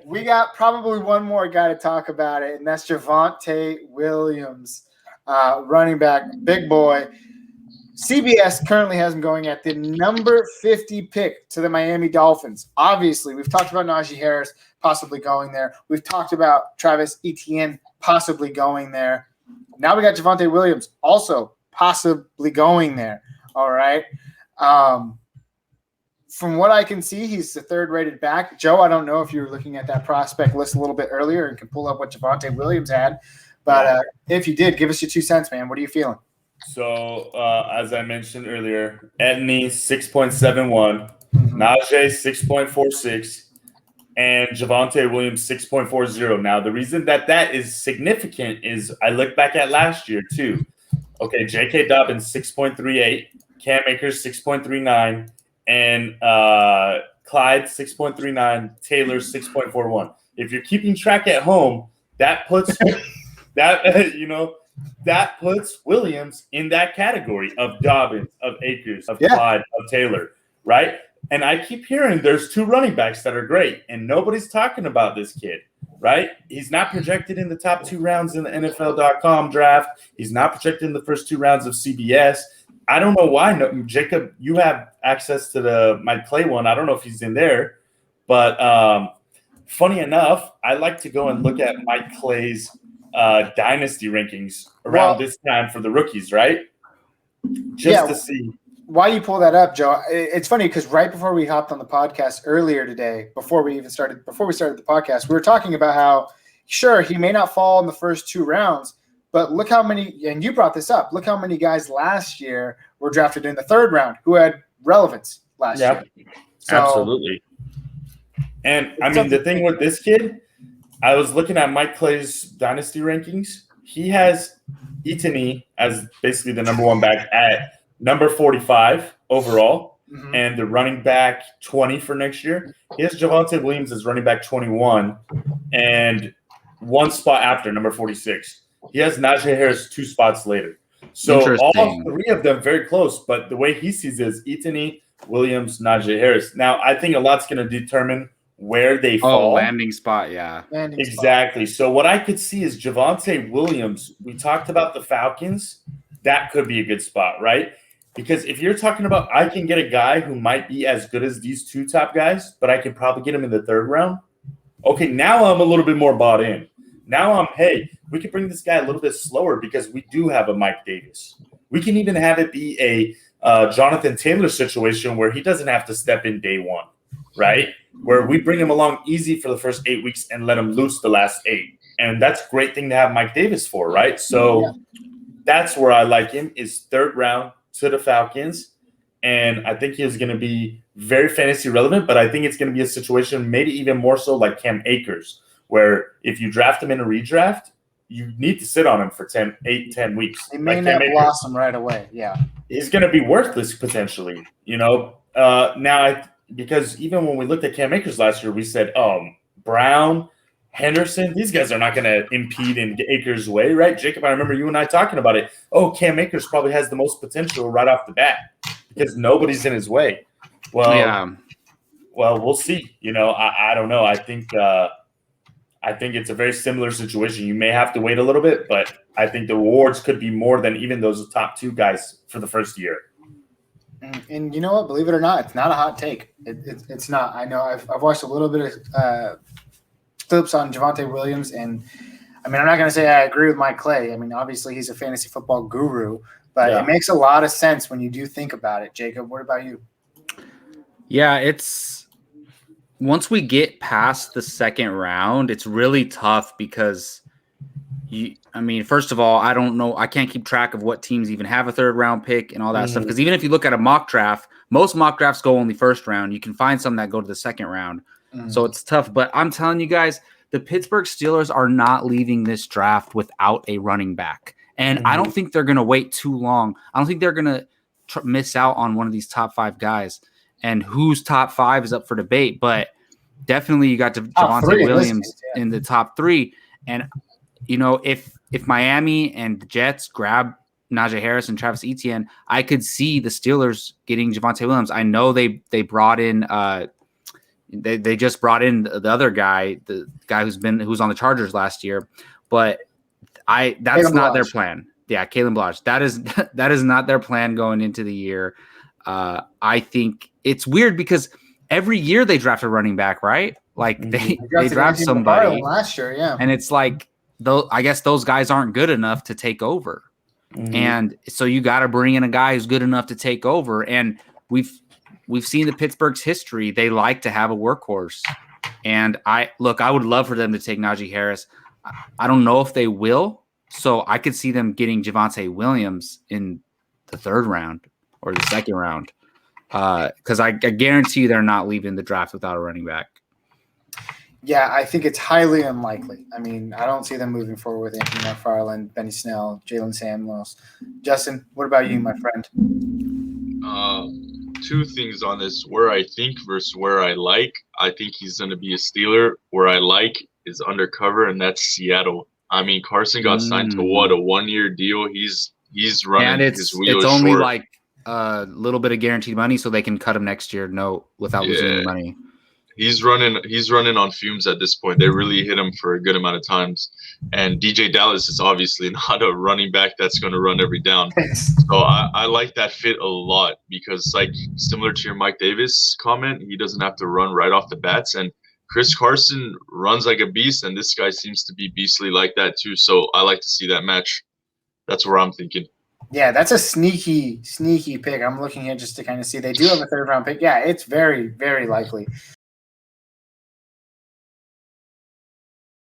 We got probably one more guy to talk about it, and that's Javonte Williams, running back, big boy. CBS currently has him going at the number 50 pick to the Miami Dolphins. Obviously, we've talked about Najee Harris possibly going there. We've talked about Travis Etienne possibly going there. Now we got Javonte Williams also possibly going there. All right. From what I can see, he's the third-rated back. Joe, I don't know if you were looking at that prospect list a little bit earlier and can pull up what Javonte Williams had. But if you did, give us your 2 cents, man. What are you feeling? So, as I mentioned earlier, Etney 6.71, Najee 6.46, and Javonte Williams 6.40. Now, the reason that is significant is I look back at last year too. Okay, J.K. Dobbins 6.38, Cam Akers 6.39, and Clyde 6.39, Taylor 6.41. If you're keeping track at home, that puts that puts Williams in that category of Dobbins, of Akers, of Clyde, of Taylor, right? And I keep hearing there's 2 running backs that are great, and nobody's talking about this kid, right? He's not projected in the top 2 rounds in the NFL.com draft. He's not projected in the first 2 rounds of CBS. I don't know why. No, Jacob, you have access to the Mike Clay one. I don't know if he's in there. But funny enough, I like to go and look at Mike Clay's dynasty rankings around this time for the rookies, right? Just to see. Why you pull that up, Joe? It's funny because right before we hopped on the podcast earlier today, before we started the podcast, we were talking about how, sure, he may not fall in the first 2 rounds, but look how many, and you brought this up, look how many guys last year were drafted in the 3rd round who had relevance last year. So, absolutely. And, I mean, the thing with this kid, I was looking at Mike Clay's dynasty rankings. He has Etienne as basically the number 1 back at number 45 overall, and the running back 20 for next year. He has Javonte Williams as running back 21 and 1 spot after, number 46. He has Najee Harris 2 spots later. So all 3 of them very close, but the way he sees it is Etienne, Williams, Najee Harris. Now, I think a lot's going to determine where they fall. Landing spot, yeah. Exactly. So what I could see is Javonte Williams. We talked about the Falcons. That could be a good spot, right? Because if you're talking about I can get a guy who might be as good as these 2 top guys, but I could probably get him in the 3rd round. Okay, now I'm a little bit more bought in. Now hey, we can bring this guy a little bit slower because we do have a Mike Davis. We can even have it be a Jonathan Taylor situation where he doesn't have to step in day 1, right? Where we bring him along easy for the first 8 weeks and let him loose the last 8. And that's a great thing to have Mike Davis for, right? So that's where I like him is 3rd round to the Falcons. And I think he is going to be very fantasy relevant, but I think it's going to be a situation maybe even more so like Cam Akers, where if you draft him in a redraft, you need to sit on him for 10 weeks. He may not blossom right away. Yeah. He's going to be worthless potentially, because even when we looked at Cam Akers last year, we said, Brown, Henderson, these guys are not going to impede in Akers' way, right? Jacob, I remember you and I talking about it. Oh, Cam Akers probably has the most potential right off the bat because nobody's in his way. Well, we'll see. I don't know. I think it's a very similar situation. You may have to wait a little bit, but I think the rewards could be more than even those top 2 guys for the first year. And you know what? Believe it or not, it's not a hot take. It's not. I know I've watched a little bit of clips on Javonte Williams, and I mean, I'm not going to say I agree with Mike Clay. I mean, obviously he's a fantasy football guru, but it makes a lot of sense when you do think about it. Jacob, what about you? Yeah, it's once we get past the 2nd round, it's really tough because first of all, I don't know. I can't keep track of what teams even have a 3rd round pick and all that stuff. Because even if you look at a mock draft, most mock drafts go only 1st round. You can find some that go to the 2nd round. So it's tough. But I'm telling you guys, the Pittsburgh Steelers are not leaving this draft without a running back. And I don't think they're going to wait too long. I don't think they're going to miss out on one of these top 5 guys. And whose top 5 is up for debate. But definitely you got Javonte Williams in the top 3. And, if Miami and the Jets grab Najee Harris and Travis Etienne, I could see the Steelers getting Javonte Williams. I know they brought in They just brought in the other guy, the guy who's on the Chargers last year, but that's Kalen not their Ballage. plan. Yeah, Kalen Ballage. That is not their plan going into the year. I think it's weird because every year they draft a running back, right? Like they draft somebody last year, yeah. And it's like, I guess those guys aren't good enough to take over. Mhm. And so you got to bring in a guy who's good enough to take over. And we've seen the Pittsburgh's history. They like to have a workhorse. And I would love for them to take Najee Harris. I don't know if they will. So I could see them getting Javonte Williams in the 3rd round or the 2nd round. Because I guarantee you they're not leaving the draft without a running back. Yeah, I think it's highly unlikely. I mean, I don't see them moving forward with Anthony McFarland, Benny Snell, Jalen Samuels. Justin, what about you, my friend? 2 things on this: where I think versus where I like. I think he's going to be a Steeler. Where I like is undercover, and that's Seattle. I mean, Carson got signed to what, a 1-year deal? He's running and his wheels it's only short. like a little bit of guaranteed money, so they can cut him next year. Without losing any money. He's running on fumes at this point. They really hit him for a good amount of times. And DJ Dallas is obviously not a running back that's going to run every down. So I like that fit a lot because, like, similar to your Mike Davis comment, he doesn't have to run right off the bats. And Chris Carson runs like a beast, and this guy seems to be beastly like that too. So I like to see that match. That's where I'm thinking. Yeah, that's a sneaky pick. I'm looking here just to kind of see. They do have a 3rd round pick. Yeah, it's very, very likely.